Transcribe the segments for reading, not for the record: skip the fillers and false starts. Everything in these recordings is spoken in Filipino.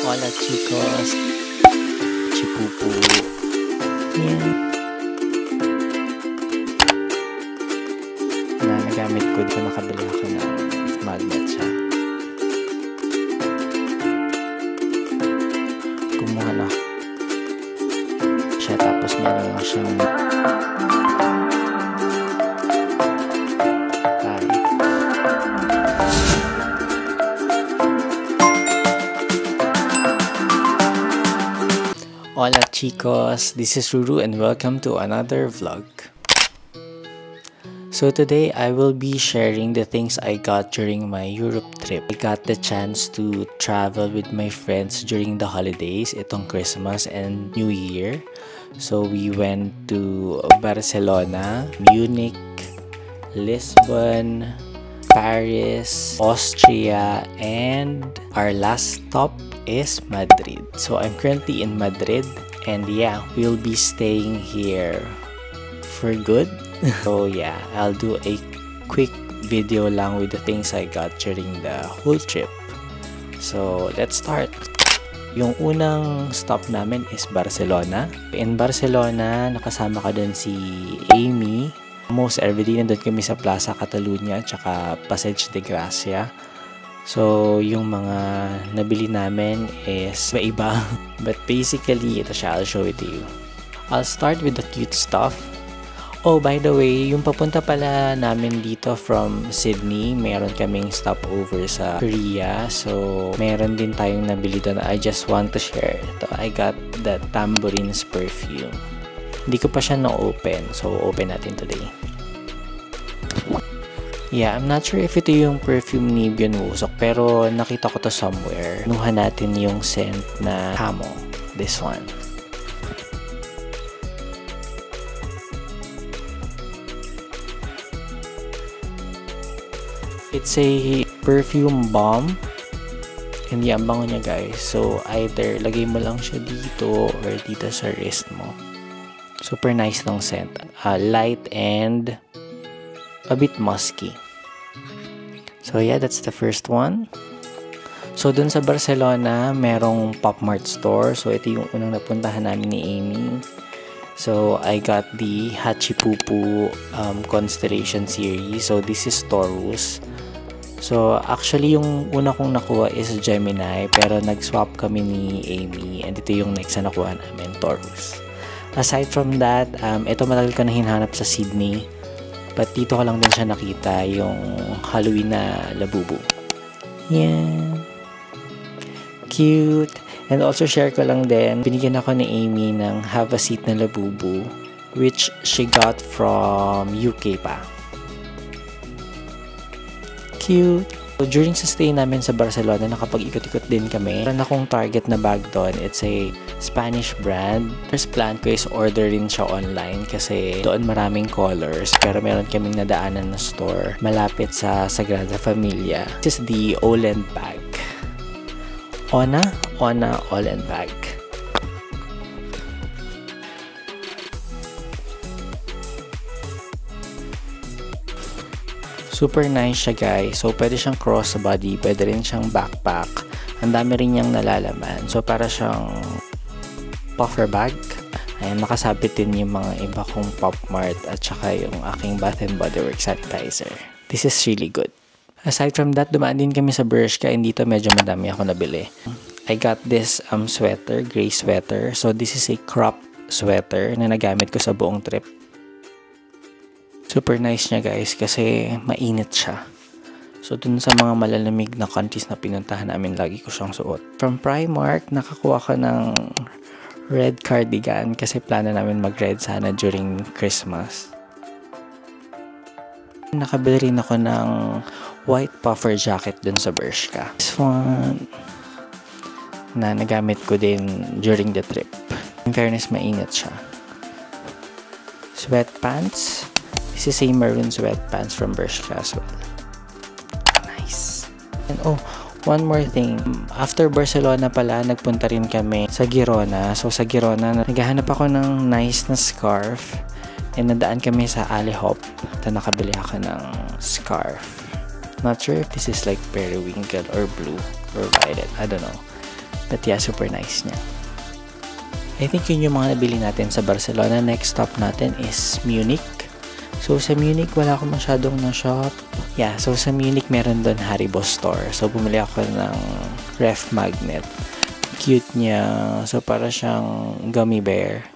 Hola chicos, Chipupu. Yan. Nagamit ko dito, nakabili ako ng magnet siya. Kumuha na siya, tapos meron lang siyang Hola chicos, this is Ruru and welcome to another vlog. So today I will be sharing the things I got during my Europe trip. I got the chance to travel with my friends during the holidays, itong Christmas and New Year. So we went to Barcelona, Munich, Lisbon, Paris, Austria, and our last stop is Madrid. So I'm currently in Madrid, and yeah, we'll be staying here for good. So yeah, I'll do a quick video lang with the things I got during the whole trip. So let's start. Yung unang stop namin is Barcelona. In Barcelona, nakasama ka dun si Amy. Most everyday nandun kami sa Plaza Catalunya at saka Passeig de Gracia. So, yung mga nabili namin is iba. But basically, ito siya. I'll show it to you. I'll start with the cute stuff. Oh, by the way, yung papunta pala namin dito from Sydney, meron kaming stopover sa Korea. So, meron din tayong nabili doon. I just want to share. Ito, I got the Tambourines perfume. Hindi ko pa siya na-open. So, open natin today. Yeah, I'm not sure if ito yung perfume ni Byeonwoo-seok, pero nakita ko to somewhere. Nuha natin yung scent na Hamo. This one. It's a perfume bomb. Hindi ang bango niya, guys. So, either lagay mo lang siya dito or dito sa wrist mo. Super nice ng scent. Light and a bit musky. So yeah, that's the first one. So dun sa Barcelona, merong Pop Mart store. So ito yung unang napuntahan namin ni Amy. So I got the Hachipupu Constellation series. So this is Taurus. So actually yung una kong nakuha is Gemini, pero nag-swap kami ni Amy, and ito yung next na nakuha namin, Taurus. Aside from that, ito matagal ko na hinahanap sa Sydney. But dito ko lang din siya nakita, yung Halloween na labubu. Yeah. Cute. And also share ko lang din, binigyan ako ni Amy ng Have a Seat na labubu, which she got from UK pa. Cute. So, during sa stay namin sa Barcelona, nakapag-ikot-ikot din kami. Meron akong target na bag doon. It's a Spanish brand. First plan ko is order rin siya online kasi doon maraming colors. Pero meron kaming nadaanan na store malapit sa Sagrada Familia. This is the Olend bag. Ona Olend bag. Super nice siya, guys. So, pwede siyang crossbody, pwede rin siyang backpack. Ang dami rin niyang nalalaman. So, para siyang puffer bag. Ayan, nakasabit din yung mga iba kong Pop Mart at saka yung aking Bath & Body Works sanitizer. This is really good. Aside from that, dumaan din kami sa Bershka, and dito medyo madami ako nabili. I got this sweater, gray sweater. So, this is a crop sweater na nagamit ko sa buong trip. Super nice niya, guys, kasi mainit siya. So, dun sa mga malalamig na countries na pinuntahan namin, lagi ko siyang suot. From Primark, nakakuha ko ng red cardigan kasi plano namin mag-red sana during Christmas. Nakabili rin ako ng white puffer jacket dun sa Bershka. This one na nagamit ko din during the trip. In fairness, mainit siya. Sweatpants. This is a maroon sweatpants from Bershka as well. Nice. And oh, one more thing. After Barcelona pala, nagpunta rin kami sa Girona. So sa Girona, naghahanap ako ng nice na scarf. And nadaan kami sa Allihop. At nakabili ako ng scarf. Not sure if this is like periwinkle or blue or violet. I don't know. But yeah, super nice niya. I think yun yung mga nabili natin sa Barcelona. Next stop natin is Munich. So sa Munich, wala akong masyadong na-shop. Yeah, so sa Munich, meron doon Haribo store. So bumili ako ng ref magnet. Cute niya. So para siyang gummy bear.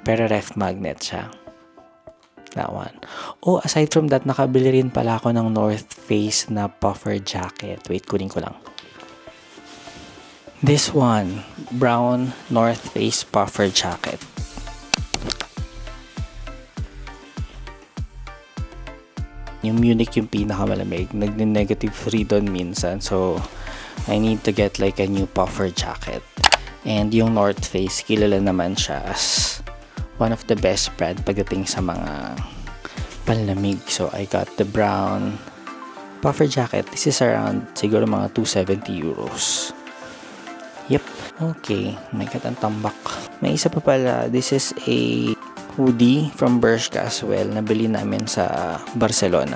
Pero ref magnet siya. That one. Oh, aside from that, nakabili rin pala ako ng North Face na puffer jacket. Wait, kunin ko lang. This one, brown North Face puffer jacket. Yung Munich yung pinakamalamig. Nag-negative 3 doon minsan. So, I need to get like a new puffer jacket. And yung North Face, kilala naman siya as one of the best brand pagdating sa mga panlamig. So, I got the brown puffer jacket. This is around siguro mga 270 euros. Yep. Okay. May ang tambak. May isa pa pala. This is a hoodie from Bershka as well. Nabili namin sa Barcelona.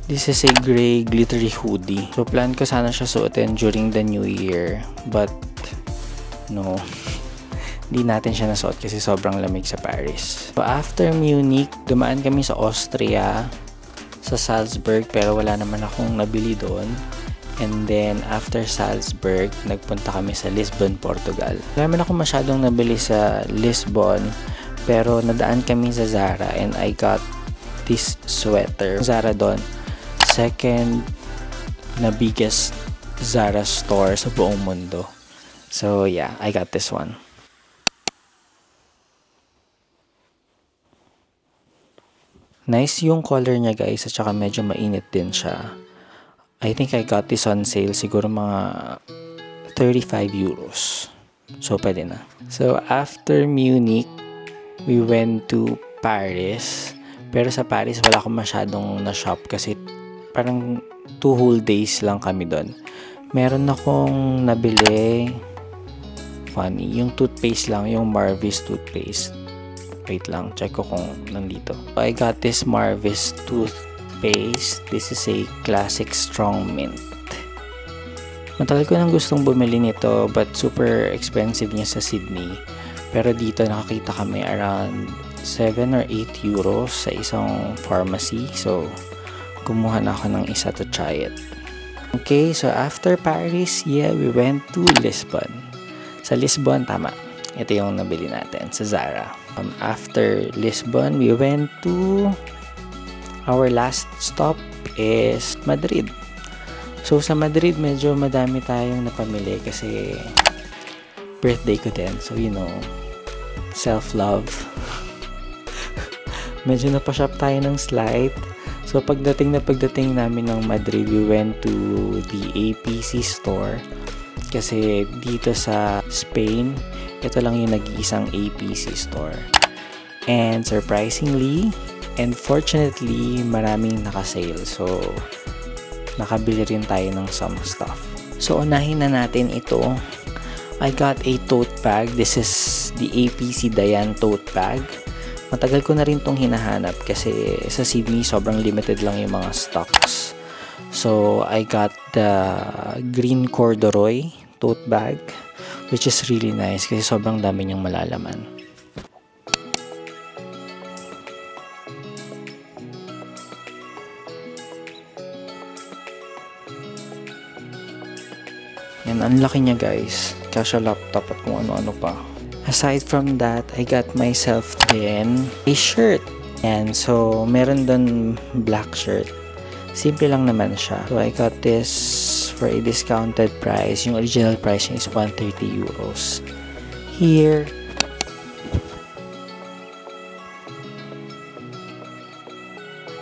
This is a gray glittery hoodie. So, plan ko sana siya suotin during the New Year. But, no. Hindi natin siya nasuot kasi sobrang lamig sa Paris. So, after Munich, dumaan kami sa Austria, sa Salzburg, pero wala naman akong nabili doon. And then, after Salzburg, nagpunta kami sa Lisbon, Portugal. Wala naman akong masyadong nabili sa Lisbon, pero nadaan kami sa Zara and I got this sweater. Zara doon, second na biggest Zara store sa buong mundo. So, yeah, I got this one. Nice yung color niya guys at saka medyo mainit din siya. I think I got this on sale siguro mga 35 euros. So pwede na. So after Munich, we went to Paris. Pero sa Paris wala akong masyadong na-shop kasi parang 2 whole days lang kami doon. Meron akong nabili, funny, yung toothpaste lang, yung Marvis toothpaste. Wait lang, check ko kung nandito. I got this Marvis toothpaste. This is a classic strong mint. Matagal ko nang gustong bumili nito but super expensive niya sa Sydney. Pero dito nakakita kami around 7 or 8 euros sa isang pharmacy. So, kumuha na ako ng isa to try it. Okay, so after Paris, yeah, we went to Lisbon. Sa Lisbon, tama. Ito yung nabili natin sa Zara. After Lisbon, we went to our last stop is Madrid. So sa Madrid, medyo madami tayong napamili kasi birthday ko din. So you know, self-love. Medyo napashop tayo ng slight. So pagdating namin ng Madrid, we went to the APC store. Kasi dito sa Spain, ito lang yung nag-iisang APC store. And surprisingly, and fortunately, maraming nakasale. So, nakabili rin tayo ng some stuff. So, unahin na natin ito. I got a tote bag. This is the APC Dayan tote bag. Matagal ko na rin tong hinahanap kasi sa Sydney, sobrang limited lang yung mga stocks. So, I got the green corduroy tote bag, which is really nice kasi sobrang dami niyang malalaman. Yan, ang laki niya guys. Kasha laptop at kung ano-ano pa. Aside from that, I got myself din a shirt. And so, meron doon black shirt. Simple lang naman siya. So, I got this for a discounted price. Yung original price niya is 130 euros. Here,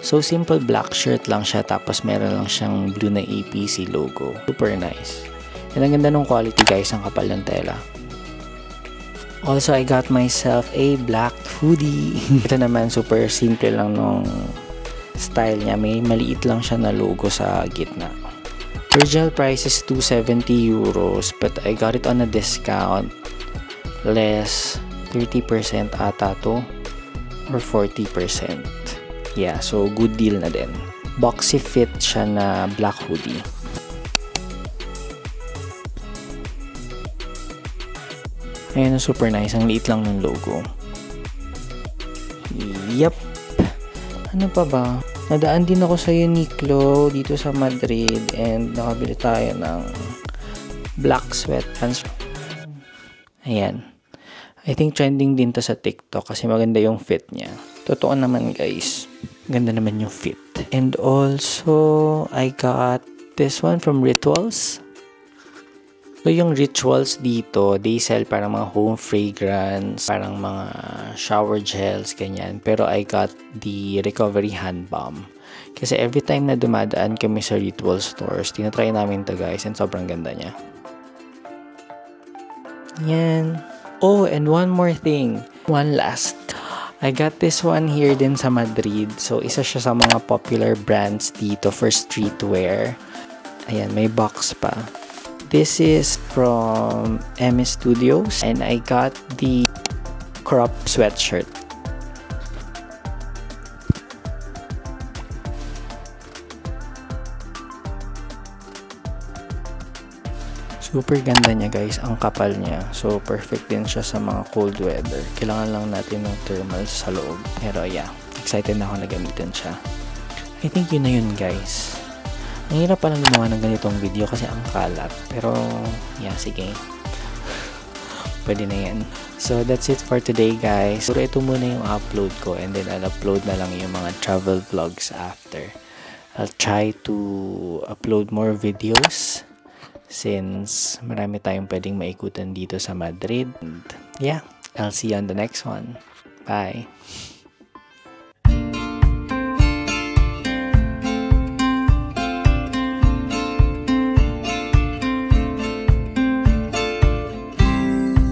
so simple black shirt lang siya tapos meron lang siyang blue na APC logo. Super nice. And ang ganda ng quality guys, ang kapal ng tela. Also, I got myself a black hoodie. Ito naman super simple lang nung style niya. May maliit lang siya na logo sa gitna. Original price is 270 euros but I got it on a discount. Less 30% ata to or 40%. Yeah, so good deal na din. Boxy fit siya na black hoodie. Ayan, super nice. Ang liit lang ng logo. Yep. Ano pa ba? Nadaan din ako sa Uniqlo dito sa Madrid and nakabili tayo ng black sweatpants. Ayan. I think trending din to sa TikTok kasi maganda yung fit niya. Totoo naman guys. Ganda naman yung fit. And also, I got this one from Rituals. So, yung Rituals dito, they sell parang mga home fragrance, parang mga shower gels, ganyan. Pero I got the recovery hand balm. Kasi every time na dumadaan kami sa Ritual stores, tinatry namin to guys and sobrang ganda niya. Yan. Oh, and one more thing. One last. I got this one here din sa Madrid. So, isa siya sa mga popular brands dito for streetwear. Ayan, may box pa. This is from M Studios and I got the crop sweatshirt. Super ganda niya guys, ang kapal niya. So perfect din siya sa mga cold weather. Kailangan lang natin ng thermals sa loob. Pero yeah, excited na ako na gamitin siya. I think yun na yun guys. Ang hirap palang gumawa ng ganitong video kasi ang kalat. Pero, yeah, sige. Pwede na yan. So, that's it for today, guys. So, ito muna yung upload ko and then I'll upload na lang yung mga travel vlogs after. I'll try to upload more videos since marami tayong pwedeng maikutan dito sa Madrid. And, yeah, I'll see you on the next one. Bye!